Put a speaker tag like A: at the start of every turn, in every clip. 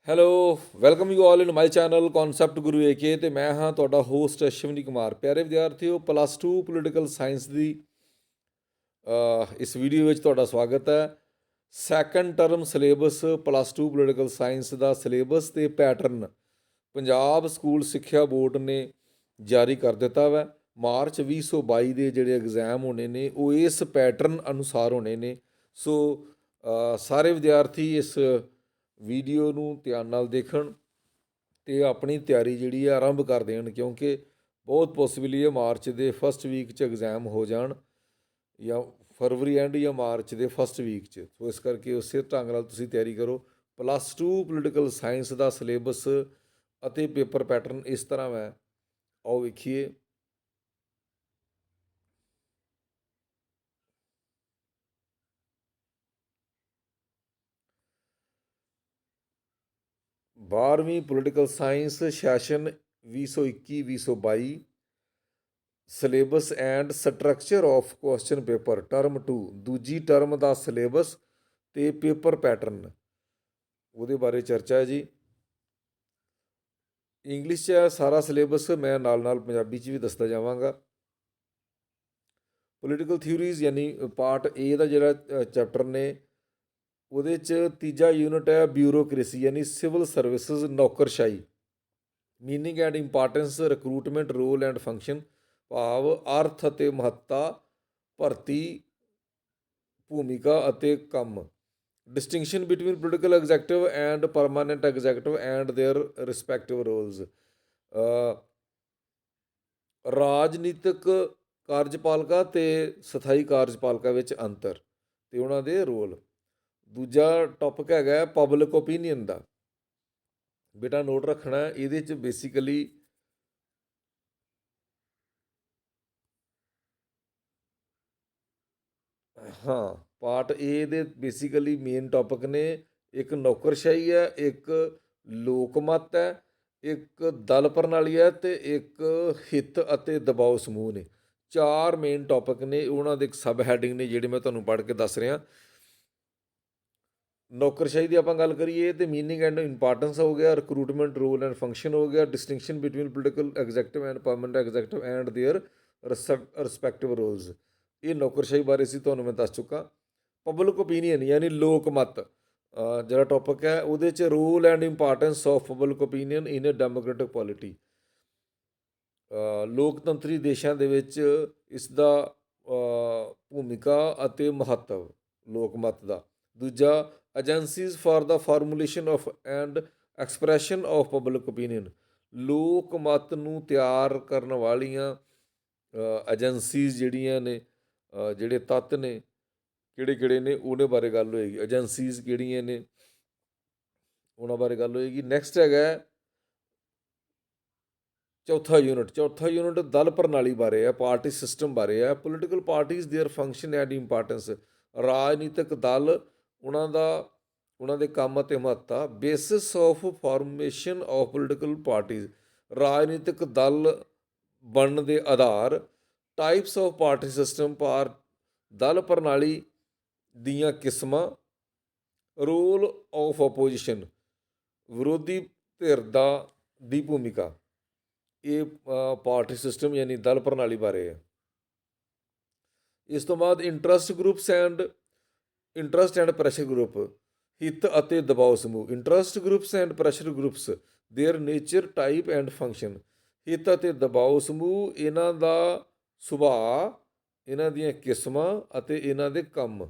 A: Hello, welcome you all in my channel concept Guru AK ਤੇ ਮੈਂ ਹਾਂ ਤੁਹਾਡਾ ਹੋਸਟ ਅਸ਼ਵਨੀ ਕੁਮਾਰ। ਪਿਆਰੇ ਵਿਦਿਆਰਥੀਓ, ਪਲੱਸ 2 ਪੋਲੀਟੀਕਲ ਸਾਇੰਸ ਦੀ ਇਸ ਵੀਡੀਓ ਵਿੱਚ ਤੁਹਾਡਾ ਸਵਾਗਤ ਹੈ। Second term syllabus plus 2 political science ਦਾ ਸਿਲੇਬਸ ਤੇ ਪੈਟਰਨ ਪੰਜਾਬ ਸਕੂਲ ਸਿੱਖਿਆ ਬੋਰਡ ਨੇ ਜਾਰੀ ਕਰ ਦਿੱਤਾ ਵਾ। ਮਾਰਚ 2022 ਦੇ ਜਿਹੜੇ ਐਗਜ਼ਾਮ ਹੋਣੇ ਨੇ ਉਹ ਇਸ ਪੈਟਰਨ ਅਨੁਸਾਰ ਹੋਣੇ ਨੇ। ਸੋ ਸਾਰੇ ਵਿਦਿਆਰਥੀ ਇਸ ਵੀਡੀਓ ਨੂੰ ਧਿਆਨ ਨਾਲ ਦੇਖਣ ਅਤੇ ਆਪਣੀ ਤਿਆਰੀ ਜਿਹੜੀ ਹੈ ਆਰੰਭ ਕਰ ਦੇਣ, ਕਿਉਂਕਿ ਬਹੁਤ ਪੋਸੀਬਿਲੀ ਹੈ ਮਾਰਚ ਦੇ ਫਸਟ ਵੀਕ 'ਚ ਐਗਜ਼ਾਮ ਹੋ ਜਾਣ ਜਾਂ ਫਰਵਰੀ ਐਂਡ ਜਾਂ ਮਾਰਚ ਦੇ ਫਸਟ ਵੀਕ 'ਚ। ਸੋ ਇਸ ਕਰਕੇ ਉਸੇ ਢੰਗ ਨਾਲ ਤੁਸੀਂ ਤਿਆਰੀ ਕਰੋ। ਪਲੱਸ 2 ਪੋਲੀਟੀਕਲ ਸਾਇੰਸ ਦਾ ਸਿਲੇਬਸ ਅਤੇ ਪੇਪਰ ਪੈਟਰਨ ਇਸ ਤਰ੍ਹਾਂ ਹੈ, ਆਓ ਵੇਖੀਏ। 12ਵੀਂ political science session 2021-2022 syllabus and structure of question paper term 2 ਦੂਜੀ ਟਰਮ ਦਾ ਸਿਲੇਬਸ ਅਤੇ ਪੇਪਰ ਪੈਟਰਨ, ਉਹਦੇ ਬਾਰੇ ਚਰਚਾ ਹੈ ਜੀ। ਇੰਗਲਿਸ਼ 'ਚ ਹੈ ਸਾਰਾ ਸਿਲੇਬਸ, ਮੈਂ ਨਾਲ ਨਾਲ ਪੰਜਾਬੀ 'ਚ ਵੀ ਦੱਸਦਾ ਜਾਵਾਂਗਾ। ਪੋਲੀਟੀਕਲ ਥਿਊਰੀਜ਼ ਯਾਨੀ ਪਾਰਟ ਏ ਦਾ ਜਿਹੜਾ ਚੈਪਟਰ ਨੇ ਉਹਦੇ 'ਚ ਤੀਜਾ ਯੂਨਿਟ ਹੈ ਬਿਊਰੋਕ੍ਰੇਸੀ ਯਾਨੀ ਸਿਵਲ ਸਰਵਿਸਿਜ਼ ਨੌਕਰਸ਼ਾਹੀ, meaning and importance, recruitment, role and function, ਭਾਵ ਅਰਥ ਅਤੇ ਮਹੱਤਤਾ, ਭਰਤੀ, ਭੂਮਿਕਾ ਅਤੇ ਕੰਮ, distinction between political executive and permanent executive and their respective roles, ਰਾਜਨੀਤਿਕ ਕਾਰਜਪਾਲਿਕਾ ਅਤੇ ਸਥਾਈ ਕਾਰਜਪਾਲਿਕਾ ਵਿੱਚ ਅੰਤਰ ਅਤੇ ਉਹਨਾਂ ਦੇ ਰੋਲ। ਦੂਜਾ ਟੌਪਿਕ ਹੈਗਾ ਪਬਲਿਕ ਓਪੀਨੀਅਨ ਦਾ। ਬੇਟਾ ਨੋਟ ਰੱਖਣਾ, ਇਹਦੇ 'ਚ ਬੇਸਿਕਲੀ ਹਾਂ ਪਾਰਟ ਏ ਦੇ ਬੇਸਿਕਲੀ ਮੇਨ ਟੌਪਿਕ ਨੇ, ਇੱਕ ਨੌਕਰਸ਼ਾਹੀ ਹੈ, ਇੱਕ ਲੋਕਮਤ ਹੈ, ਇੱਕ ਦਲ ਪ੍ਰਣਾਲੀ ਹੈ ਅਤੇ ਇੱਕ ਹਿੱਤ ਅਤੇ ਦਬਾਓ ਸਮੂਹ ਨੇ। ਚਾਰ ਮੇਨ ਟੌਪਿਕ ਨੇ, ਉਹਨਾਂ ਦੇ ਇੱਕ ਸਬ ਹੈਡਿੰਗ ਨੇ ਜਿਹੜੇ ਮੈਂ ਤੁਹਾਨੂੰ ਪੜ੍ਹ ਕੇ ਦੱਸ ਰਿਹਾ। ਨੌਕਰਸ਼ਾਹੀ ਦੀ ਆਪਾਂ ਗੱਲ ਕਰੀਏ ਤੇ ਮੀਨਿੰਗ ਐਂਡ ਇੰਪਾਰਟੈਂਸ ਹੋ ਗਿਆ, ਰਿਕਰੂਟਮੈਂਟ, ਰੋਲ ਐਂਡ ਫੰਕਸ਼ਨ ਹੋ ਗਿਆ, distinction between political executive and permanent executive and their respective rolls. ਇਹ ਨੌਕਰਸ਼ਾਹੀ ਬਾਰੇ ਸੀ, ਤੁਹਾਨੂੰ ਮੈਂ ਦੱਸ ਚੁੱਕਾ। ਪਬਲਿਕ ਓਪੀਨੀਅਨ ਯਾਨੀ ਲੋਕ ਮਤ ਜਿਹੜਾ ਟੌਪਿਕ ਹੈ ਉਹਦੇ 'ਚ role and importance of public opinion in a democratic polity, ਲੋਕਤੰਤਰੀ ਦੇਸ਼ਾਂ ਦੇ ਵਿੱਚ ਇਸ ਦਾ ਭੂਮਿਕਾ ਅਤੇ ਮਹੱਤਵ ਲੋਕ ਮਤ ਦਾ। ਦੂਜਾ agencies for the formulation of and expression of public opinion, ਲੋਕ ਮਤ ਨੂੰ ਤਿਆਰ ਕਰਨ ਵਾਲੀਆਂ ਏਜੰਸੀਜ਼ ਜਿਹੜੀਆਂ ਨੇ, ਜਿਹੜੇ ਤੱਤ ਨੇ ਕਿਹੜੇ ਕਿਹੜੇ ਨੇ ਉਹਦੇ ਬਾਰੇ ਗੱਲ ਹੋਏਗੀ। ਏਜੰਸੀਜ਼ ਕਿਹੜੀਆਂ ਨੇ ਉਹਨਾਂ ਬਾਰੇ ਗੱਲ ਹੋਏਗੀ। ਨੈਕਸਟ ਹੈਗਾ ਚੌਥਾ ਯੂਨਿਟ ਦਲ ਪ੍ਰਣਾਲੀ ਬਾਰੇ ਹੈ, ਪਾਰਟੀ ਸਿਸਟਮ ਬਾਰੇ ਹੈ। Political parties their function and importance, ਰਾਜਨੀਤਿਕ ਦਲ ਉਹਨਾਂ ਦੇ ਕੰਮ ਅਤੇ ਮਹੱਤਤਾ। Basis of formation of political parties, ਰਾਜਨੀਤਿਕ ਦਲ ਬਣਨ ਦੇ ਆਧਾਰ। ਟਾਈਪਸ ਆਫ ਪਾਰਟੀ ਸਿਸਟਮ, ਦਲ ਪ੍ਰਣਾਲੀ ਦੀਆਂ ਕਿਸਮਾਂ। ਰੋਲ ਆਫ ਆਪੋਜੀਸ਼ਨ, ਵਿਰੋਧੀ ਧਿਰ ਦੀ ਭੂਮਿਕਾ। ਇਹ ਪਾਰਟੀ ਸਿਸਟਮ ਯਾਨੀ ਦਲ ਪ੍ਰਣਾਲੀ ਬਾਰੇ ਹੈ। ਇਸ ਤੋਂ ਬਾਅਦ ਇੰਟਰਸਟ ਐਂਡ ਪ੍ਰੈਸ਼ਰ ਗਰੁੱਪ, ਹਿੱਤ ਅਤੇ ਦਬਾਓ ਸਮੂਹ। Interest groups and pressure groups, there nature, type and function. ਹਿੱਤ ਅਤੇ ਦਬਾਓ ਸਮੂਹ, ਇਹਨਾਂ ਦਾ ਸੁਭਾਅ, ਇਹਨਾਂ ਦੀਆਂ ਕਿਸਮਾਂ ਅਤੇ ਇਹਨਾਂ ਦੇ ਕੰਮ।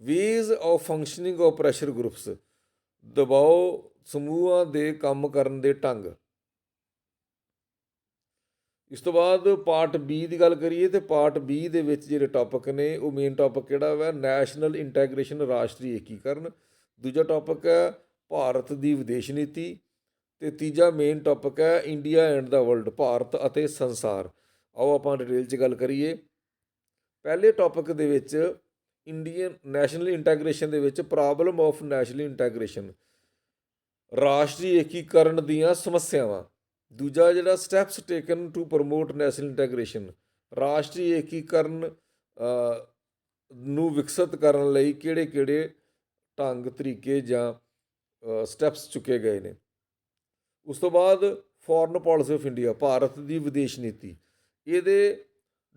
A: Ways of functioning of pressure groups, ਦਬਾਓ ਸਮੂਹਾਂ ਦੇ ਕੰਮ ਕਰਨ ਦੇ ਢੰਗ। ਇਸ ਤੋਂ ਬਾਅਦ ਪਾਰਟ ਬੀ ਦੀ ਗੱਲ ਕਰੀਏ ਤਾਂ ਪਾਰਟ ਬੀ ਦੇ ਵਿੱਚ ਜਿਹੜੇ ਟੌਪਿਕ ਨੇ ਉਹ ਮੇਨ ਟੌਪਿਕ ਕਿਹੜਾ ਵਾ, ਨੈਸ਼ਨਲ ਇੰਟੈਗ੍ਰੇਸ਼ਨ, ਰਾਸ਼ਟਰੀ ਏਕੀਕਰਨ। ਦੂਜਾ ਟੌਪਿਕ ਹੈ ਭਾਰਤ ਦੀ ਵਿਦੇਸ਼ ਨੀਤੀ ਅਤੇ ਤੀਜਾ ਮੇਨ ਟੌਪਿਕ ਹੈ India and the world, Bharat ਅਤੇ ਸੰਸਾਰ। ਆਓ ਆਪਾਂ ਡਿਟੇਲ 'ਚ ਗੱਲ ਕਰੀਏ। ਪਹਿਲੇ ਟੌਪਿਕ ਦੇ ਵਿੱਚ ਇੰਡੀਅਨ ਨੈਸ਼ਨਲ ਇੰਟੈਗ੍ਰੇਸ਼ਨ ਦੇ ਵਿੱਚ ਪ੍ਰੋਬਲਮ ਆਫ ਨੈਸ਼ਨਲ ਇੰਟੈਗ੍ਰੇਸ਼ਨ, ਰਾਸ਼ਟਰੀ ਏਕੀਕਰਨ ਦੀਆਂ ਸਮੱਸਿਆਵਾਂ। ਦੂਜਾ ਜਿਹੜਾ steps taken to promote national integration, ਰਾਸ਼ਟਰੀ ਏਕੀਕਰਨ ਨੂੰ ਵਿਕਸਿਤ ਕਰਨ ਲਈ ਕਿਹੜੇ ਕਿਹੜੇ ਢੰਗ, ਤਰੀਕੇ ਜਾਂ ਸਟੈਪਸ ਚੁੱਕੇ ਗਏ ਨੇ। ਉਸ ਤੋਂ ਬਾਅਦ foreign policy of India, Bharat ਦੀ ਵਿਦੇਸ਼ ਨੀਤੀ। ਇਹਦੇ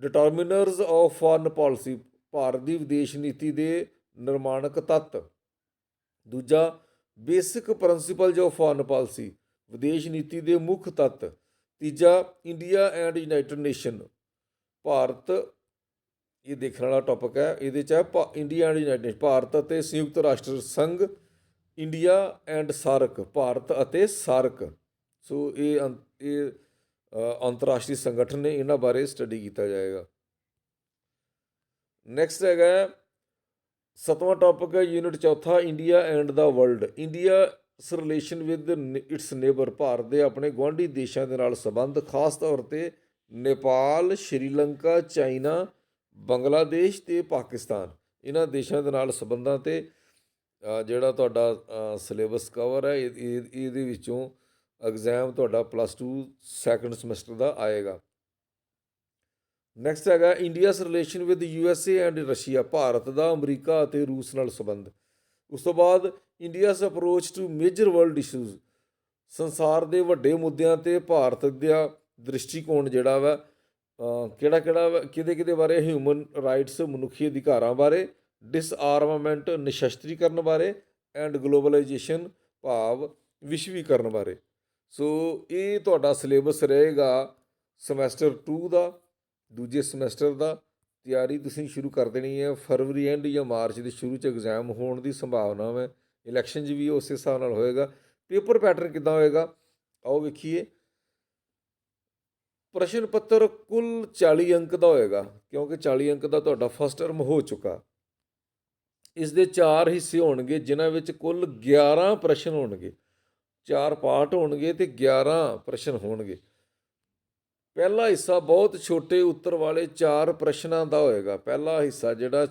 A: ਡਿਟਰਮੀਨਰਸ ਆਫ ਫੋਰਨ ਪਾਲਿਸੀ, ਭਾਰਤ ਦੀ ਵਿਦੇਸ਼ ਨੀਤੀ ਦੇ ਨਿਰਮਾਣਕ ਤੱਤ। ਦੂਜਾ, basic principals of foreign policy, ਵਿਦੇਸ਼ ਨੀਤੀ ਦੇ ਮੁੱਖ ਤੱਤ। ਤੀਜਾ, India and United nation, Bharat, ਇਹ ਦੇਖਣ ਵਾਲਾ ਟੌਪਿਕ ਹੈ। ਇਹਦੇ 'ਚ ਹੈ India and United nation, Bharat ਅਤੇ ਸੰਯੁਕਤ ਰਾਸ਼ਟਰ ਸੰਘ। ਇੰਡੀਆ ਐਂਡ ਸਾਰਕ, ਭਾਰਤ ਅਤੇ ਸਾਰਕ। ਸੋ ਇਹ ਅੰਤਰਰਾਸ਼ਟਰੀ ਸੰਗਠਨ ਨੇ, ਇਹਨਾਂ ਬਾਰੇ ਸਟੱਡੀ ਕੀਤਾ ਜਾਏਗਾ। ਨੈਕਸਟ ਹੈਗਾ 7ਵਾਂ ਟੌਪਿਕ ਹੈ ਯੂਨਿਟ ਚੌਥਾ, India and the world. India relation with it's neighbour, Bharat ਦੇ ਆਪਣੇ ਗੁਆਂਢੀ ਦੇਸ਼ਾਂ ਦੇ ਨਾਲ ਸੰਬੰਧ, ਖਾਸ ਤੌਰ 'ਤੇ ਨੇਪਾਲ, ਸ਼੍ਰੀਲੰਕਾ, ਚਾਈਨਾ, ਬੰਗਲਾਦੇਸ਼ ਅਤੇ ਪਾਕਿਸਤਾਨ। ਇਹਨਾਂ ਦੇਸ਼ਾਂ ਦੇ ਨਾਲ ਸੰਬੰਧਾਂ 'ਤੇ ਜਿਹੜਾ ਤੁਹਾਡਾ ਸਿਲੇਬਸ ਕਵਰ ਹੈ, ਇਹਦੇ ਵਿੱਚੋਂ ਐਗਜ਼ਾਮ ਤੁਹਾਡਾ +2 ਸੈਕੰਡ ਸਮੈਸਟਰ ਦਾ ਆਏਗਾ। ਨੈਕਸਟ ਹੈਗਾ India's relation with USA and Russia, Bharat ਦਾ ਅਮਰੀਕਾ ਅਤੇ ਰੂਸ ਨਾਲ ਸੰਬੰਧ। ਉਸ ਤੋਂ ਬਾਅਦ India's approach to major world issues, ਸੰਸਾਰ ਦੇ ਵੱਡੇ ਮੁੱਦਿਆਂ 'ਤੇ ਭਾਰਤ ਦਾ ਦ੍ਰਿਸ਼ਟੀਕੋਣ ਜਿਹੜਾ ਵਾ ਕਿਹਦੇ ਬਾਰੇ, ਹਿਊਮਨ ਰਾਈਟਸ, ਮਨੁੱਖੀ ਅਧਿਕਾਰਾਂ ਬਾਰੇ, ਡਿਸਆਰਮਾਮੈਂਟ, ਨਿਸ਼ਸਤਰੀਕਰਨ ਬਾਰੇ, ਐਂਡ ਗਲੋਬਲਾਈਜੇਸ਼ਨ, ਭਾਵ ਵਿਸ਼ਵੀਕਰਨ ਬਾਰੇ। ਸੋ ਇਹ ਤੁਹਾਡਾ ਸਿਲੇਬਸ ਰਹੇਗਾ ਸਮੈਸਟਰ 2 ਦਾ, ਦੂਜੇ ਸਮੈਸਟਰ ਦਾ। ਤਿਆਰੀ ਤੁਸੀਂ ਸ਼ੁਰੂ ਕਰ ਦੇਣੀ ਹੈ। ਫਰਵਰੀ ਐਂਡ ਜਾਂ ਮਾਰਚ ਦੇ ਸ਼ੁਰੂ 'ਚ ਐਗਜ਼ਾਮ ਹੋਣ ਦੀ ਸੰਭਾਵਨਾ ਹੈ। ਇਲੈਕਸ਼ਨ 'ਚ ਵੀ ਉਸੇ ਹਿਸਾਬ ਨਾਲ ਹੋਏਗਾ। ਪੇਪਰ ਪੈਟਰਨ ਕਿੱਦਾਂ ਹੋਏਗਾ, ਆਓ ਵੇਖੀਏ। ਪ੍ਰਸ਼ਨ ਪੱਤਰ ਕੁੱਲ 40 ਅੰਕ ਦਾ ਹੋਏਗਾ, ਕਿਉਂਕਿ 40 ਅੰਕ ਦਾ ਤੁਹਾਡਾ ਫਸਟ ਟਰਮ ਹੋ ਚੁੱਕਾ। ਇਸ ਦੇ 4 ਹਿੱਸੇ ਹੋਣਗੇ, ਜਿਨ੍ਹਾਂ ਵਿੱਚ ਕੁੱਲ 11 ਪ੍ਰਸ਼ਨ ਹੋਣਗੇ। 4 ਪਾਰਟ ਹੋਣਗੇ ਅਤੇ 11 ਪ੍ਰਸ਼ਨ ਹੋਣਗੇ। ਪਹਿਲਾ ਹਿੱਸਾ ਬਹੁਤ ਛੋਟੇ ਉੱਤਰ ਵਾਲੇ 4 ਪ੍ਰਸ਼ਨਾਂ ਦਾ ਹੋਏਗਾ। ਪਹਿਲਾ ਹਿੱਸਾ ਜਿਹੜਾ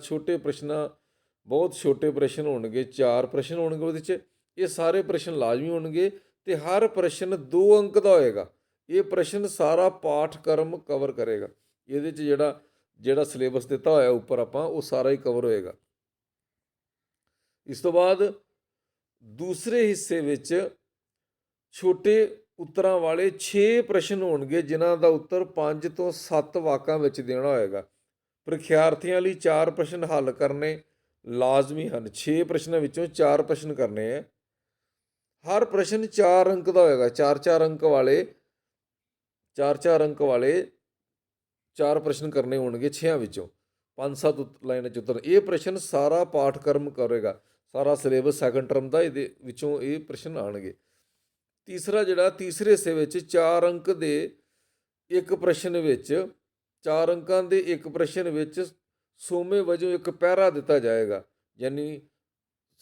A: ਬਹੁਤ ਛੋਟੇ ਪ੍ਰਸ਼ਨ ਹੋਣਗੇ, 4 ਪ੍ਰਸ਼ਨ ਹੋਣਗੇ ਉਹਦੇ 'ਚ। ਇਹ ਸਾਰੇ ਪ੍ਰਸ਼ਨ ਲਾਜ਼ਮੀ ਹੋਣਗੇ ਅਤੇ ਹਰ ਪ੍ਰਸ਼ਨ 2 ਅੰਕ ਦਾ ਹੋਏਗਾ। ਇਹ ਪ੍ਰਸ਼ਨ ਸਾਰਾ ਪਾਠਕ੍ਰਮ ਕਵਰ ਕਰੇਗਾ। ਇਹਦੇ 'ਚ ਜਿਹੜਾ ਸਿਲੇਬਸ ਦਿੱਤਾ ਹੋਇਆ ਉੱਪਰ ਆਪਾਂ, ਉਹ ਸਾਰਾ ਹੀ ਕਵਰ ਹੋਏਗਾ। ਇਸ ਤੋਂ ਬਾਅਦ ਦੂਸਰੇ ਹਿੱਸੇ ਵਿੱਚ ਛੋਟੇ ਉੱਤਰਾਂ ਵਾਲੇ 6 ਪ੍ਰਸ਼ਨ ਹੋਣਗੇ, ਜਿਨ੍ਹਾਂ ਦਾ ਉੱਤਰ 5 ਤੋਂ 7 ਵਾਕਾਂ ਵਿੱਚ ਦੇਣਾ ਹੋਏਗਾ। ਪ੍ਰੀਖਿਆਰਥੀਆਂ ਲਈ 4 ਪ੍ਰਸ਼ਨ ਹੱਲ ਕਰਨੇ ਲਾਜ਼ਮੀ ਹਨ। 6 ਪ੍ਰਸ਼ਨਾਂ ਵਿੱਚੋਂ 4 ਪ੍ਰਸ਼ਨ ਕਰਨੇ ਹੈ। ਹਰ ਪ੍ਰਸ਼ਨ 4 ਅੰਕ ਦਾ ਹੋਏਗਾ। 4-4 ਅੰਕ ਵਾਲੇ 4 ਪ੍ਰਸ਼ਨ ਕਰਨੇ ਹੋਣਗੇ 6 ਵਿੱਚੋਂ। 5-7 ਲਾਈਨਾਂ 'ਚ ਉੱਤਰ। ਇਹ ਪ੍ਰਸ਼ਨ ਸਾਰਾ ਪਾਠਕ੍ਰਮ ਕਰੇਗਾ, ਸਾਰਾ ਸਿਲੇਬਸ ਸੈਕੰਡ ਟਰਮ ਦਾ ਇਹਦੇ ਵਿੱਚੋਂ ਇਹ ਪ੍ਰਸ਼ਨ ਆਉਣਗੇ। ਤੀਸਰੇ ਹਿੱਸੇ ਵਿੱਚ 4 ਅੰਕ ਦੇ ਇੱਕ ਪ੍ਰਸ਼ਨ ਵਿੱਚ 4 ਅੰਕਾਂ ਦੇ ਇੱਕ ਪ੍ਰਸ਼ਨ ਵਿੱਚ ਸੋਮੇ ਵਜੋਂ ਇੱਕ ਪੈਰਾ ਦਿੱਤਾ ਜਾਏਗਾ। ਯਾਨੀ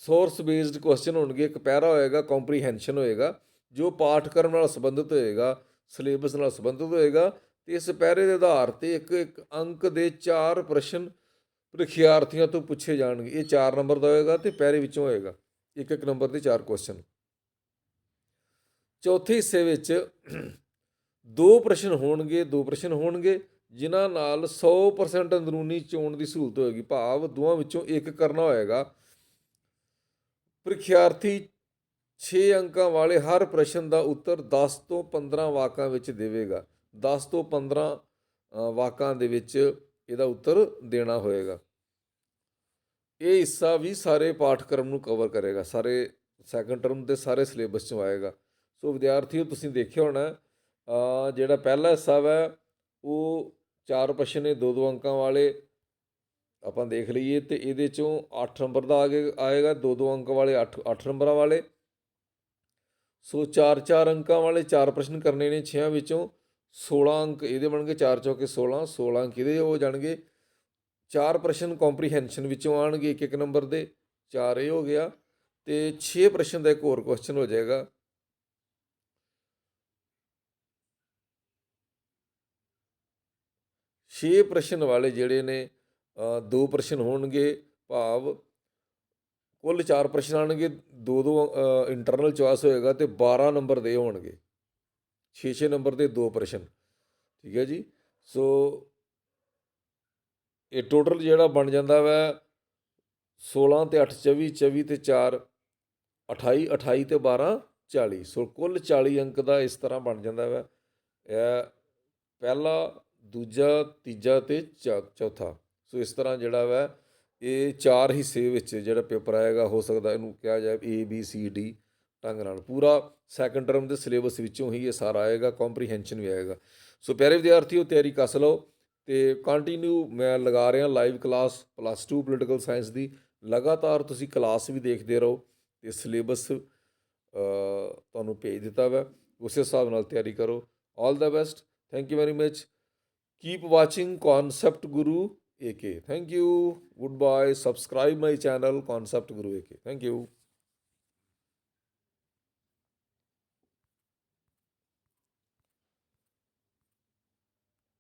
A: ਸੋਰਸ ਬੇਸਡ ਕੁਐਸਚਨ ਹੋਣਗੇ। ਇੱਕ ਪੈਰਾ ਹੋਏਗਾ, ਕੰਪਰੀਹੈਂਸ਼ਨ ਹੋਏਗਾ, ਜੋ ਪਾਠਕ੍ਰਮ ਨਾਲ ਸੰਬੰਧਿਤ ਹੋਏਗਾ, ਸਿਲੇਬਸ ਨਾਲ ਸੰਬੰਧਿਤ ਹੋਏਗਾ। ਅਤੇ ਇਸ ਪੈਰੇ ਦੇ ਆਧਾਰ 'ਤੇ ਇੱਕ ਅੰਕ ਦੇ 4 ਪ੍ਰਸ਼ਨ ਪ੍ਰੀਖਿਆਰਥੀਆਂ ਤੋਂ ਪੁੱਛੇ ਜਾਣਗੇ। ਇਹ 4 ਨੰਬਰ ਦਾ ਹੋਏਗਾ ਅਤੇ ਪੈਰੇ ਵਿੱਚੋਂ ਹੋਏਗਾ 1-1 ਨੰਬਰ ਦੇ 4 ਕੁਐਸਚਨ। ਚੌਥੇ ਹਿੱਸੇ ਵਿੱਚ 2 ਪ੍ਰਸ਼ਨ ਹੋਣਗੇ, ਜਿਨ੍ਹਾਂ ਨਾਲ 100% ਅੰਦਰੂਨੀ ਚੋਣ ਦੀ ਸਹੂਲਤ ਹੋਏਗੀ, ਭਾਵ ਦੋਵਾਂ ਵਿੱਚੋਂ ਇੱਕ ਕਰਨਾ ਹੋਏਗਾ। ਪ੍ਰੀਖਿਆਰਥੀ 6 ਅੰਕਾਂ ਵਾਲੇ ਹਰ ਪ੍ਰਸ਼ਨ ਦਾ ਉੱਤਰ 10 ਤੋਂ 15 ਵਾਕਾਂ ਵਿੱਚ ਦੇਵੇਗਾ। 10 ਤੋਂ 15 ਵਾਕਾਂ ਦੇ ਵਿੱਚ ਇਹਦਾ ਉੱਤਰ ਦੇਣਾ ਹੋਏਗਾ। ਇਹ ਹਿੱਸਾ ਵੀ ਸਾਰੇ ਪਾਠਕ੍ਰਮ ਨੂੰ ਕਵਰ ਕਰੇਗਾ, ਸਾਰੇ ਸੈਕੰਡ ਟਰਮ ਦੇ ਸਾਰੇ ਸਿਲੇਬਸ 'ਚ ਆਏਗਾ। ਸੋ ਵਿਦਿਆਰਥੀਓ, ਤੁਸੀਂ ਦੇਖਿਆ ਹੋਣਾ ਜਿਹੜਾ ਪਹਿਲਾ ਹਿੱਸਾ ਵਾ ਉਹ 4 ਪ੍ਰਸ਼ਨ ਨੇ 2-2 ਅੰਕਾਂ ਵਾਲੇ, ਆਪਾਂ ਦੇਖ ਲਈਏ। ਅਤੇ ਇਹਦੇ 'ਚੋਂ 8 ਨੰਬਰ ਦਾ ਆਏਗਾ, 2-2 ਅੰਕ ਵਾਲੇ 8 ਨੰਬਰਾਂ ਵਾਲੇ। ਸੋ 4-4 ਅੰਕਾਂ ਵਾਲੇ 4 ਪ੍ਰਸ਼ਨ ਕਰਨੇ ਨੇ। 6 ਵਿੱਚੋਂ 16 ਅੰਕ ਇਹਦੇ ਬਣਨਗੇ, 4 ਚੌਕੇ 16 ਅੰਕ ਇਹਦੇ ਹੋ ਜਾਣਗੇ। 4 ਪ੍ਰਸ਼ਨ ਕੰਪਰੀਹੈਂਸ਼ਨ ਵਿੱਚੋਂ ਆਉਣਗੇ 1-1 ਨੰਬਰ ਦੇ, 4 ਇਹ ਹੋ ਗਿਆ। ਅਤੇ 6 ਪ੍ਰਸ਼ਨ ਦਾ ਇੱਕ ਹੋਰ ਕੁਐਸਚਨ ਹੋ ਜਾਏਗਾ। 6 ਪ੍ਰਸ਼ਨ ਵਾਲੇ ਜਿਹੜੇ ਨੇ 2 ਪ੍ਰਸ਼ਨ ਹੋਣਗੇ, ਭਾਵ ਕੁੱਲ 4 ਪ੍ਰਸ਼ਨ ਆਉਣਗੇ, 2-2 ਇੰਟਰਨਲ ਚੋਇਸ ਹੋਏਗਾ ਅਤੇ 12 ਨੰਬਰ ਦੇ ਹੋਣਗੇ। 6-6 ਨੰਬਰ ਦੇ 2 ਪ੍ਰਸ਼ਨ, ਠੀਕ ਹੈ ਜੀ। ਸੋ ਇਹ ਟੋਟਲ ਜਿਹੜਾ ਬਣ ਜਾਂਦਾ ਵਾ 16 ਤੇ 8 24, 24 ਤੇ 4 28 28 ਤੇ 12 40, ਸੋ ਕੁੱਲ 40 ਅੰਕ ਦਾ ਇਸ ਤਰ੍ਹਾਂ ਬਣ ਜਾਂਦਾ ਵਾ। ਇਹ ਪਹਿਲਾ, ਦੂਜਾ, ਤੀਜਾ ਤੇ ਚੌਥਾ। ਸੋ ਇਸ ਤਰ੍ਹਾਂ ਜਿਹੜਾ ਵਾ ਇਹ 4 ਹਿੱਸੇ ਵਿੱਚ ਜਿਹੜਾ ਪੇਪਰ ਆਏਗਾ। ਹੋ ਸਕਦਾ ਇਹਨੂੰ ਕਿਹਾ ਜਾਏ ABCD ਢੰਗ ਨਾਲ। ਪੂਰਾ ਸੈਕੰਡ ਟਰਮ ਦੇ ਸਿਲੇਬਸ ਵਿੱਚੋਂ ਹੀ ਇਹ ਸਾਰਾ ਆਏਗਾ, ਕੰਪਰੀਹੈਂਸ਼ਨ ਵੀ ਆਏਗਾ। ਸੋ ਪਿਆਰੇ ਵਿਦਿਆਰਥੀਓ, ਤਿਆਰੀ ਕੱਸ ਲਓ ਅਤੇ ਕੰਟੀਨਿਊ ਮੈਂ ਲਗਾ ਰਿਹਾ ਲਾਈਵ ਕਲਾਸ +2 ਪੋਲੀਟੀਕਲ ਸਾਇੰਸ ਦੀ। ਲਗਾਤਾਰ ਤੁਸੀਂ ਕਲਾਸ ਵੀ ਦੇਖਦੇ ਰਹੋ ਅਤੇ ਸਿਲੇਬਸ ਤੁਹਾਨੂੰ ਭੇਜ ਦਿੱਤਾ ਵਾ, ਉਸੇ ਹਿਸਾਬ ਨਾਲ ਤਿਆਰੀ ਕਰੋ। All the best. Thank you very much. Keep watching Concept Guru AK. Thank you. Goodbye. Subscribe my channel Concept Guru AK. Thank you.